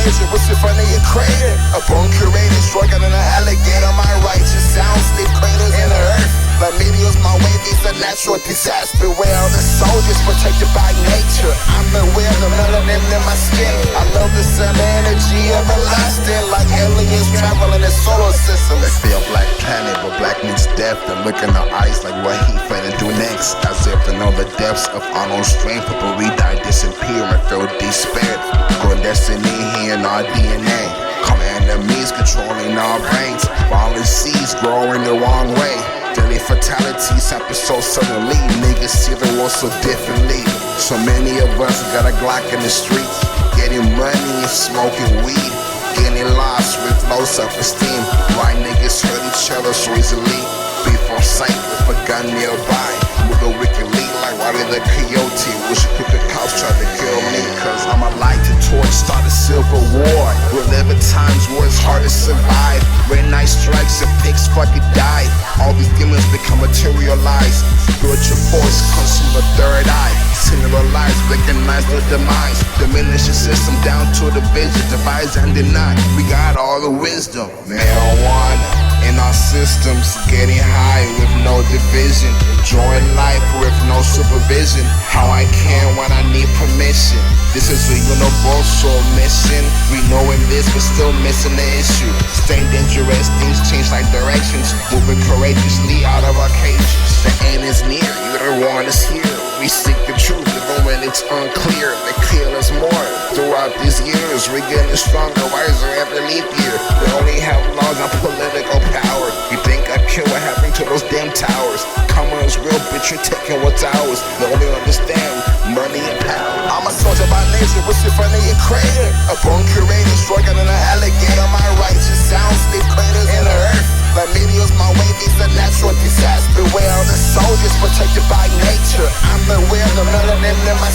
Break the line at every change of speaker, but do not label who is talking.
nature, what's in front of your crater? A bone curator, struggling in an alligator. My righteous sounds leave craters in the earth. Like meteors, my wave is a natural disaster. Where all the soldiers protected by nature. I'm aware of the melanin in my skin. I love the sun energy everlasting. Like aliens traveling in the solar system.
They feel black planet, but black means death. They look in the eyes like what he finna do next. As if they know the depths of unknown strength. But we die, disappear, and feel despair. Good destiny here in our DNA. Come enemies controlling our brains. Violent seeds growing the wrong way. Daily fatalities happen so suddenly. Niggas see the world so differently. So many of us got a Glock in the streets. Getting money and smoking weed. Getting lost with low self-esteem. Why niggas hurt each other so easily? Beef on sight with a gun nearby. Move a wicked lead like Wally the Coyote. Wish crooked cops tried to kill me. Cause I'm a light to torch, start a civil war. We're living times where it's hard to survive. Red night strikes and pigs fucking die. All these demons become materialized. Spiritual force comes from the third eye. Similar lives recognize their demise. Diminish the system down to the vision. Devise and deny. We got all the wisdom. Marijuana in our systems, getting high with no division. Enjoying life with no supervision. How I can when I need permission. This is a universal mission. We knowing this but still missing the issue. Staying dangerous, things change like directions. Moving courageously out of our cages. The end is near, you the one is here. We seek the truth even when it's unclear. They kill us more throughout these years. We're getting stronger, wiser every leap year. We only have laws on political power. You think I care what happened to those damn towers? Karma is real, bitch, you're taking what's ours. They only understand money and power.
I'm a soldier by nature, what's in front of your crater? A bone curator, struggling in an alligator. My righteous sounds leave craters in the earth. Like meteors, my wave is a natural disaster. Where all the soldiers protected by nature. I'm aware of the melanin in my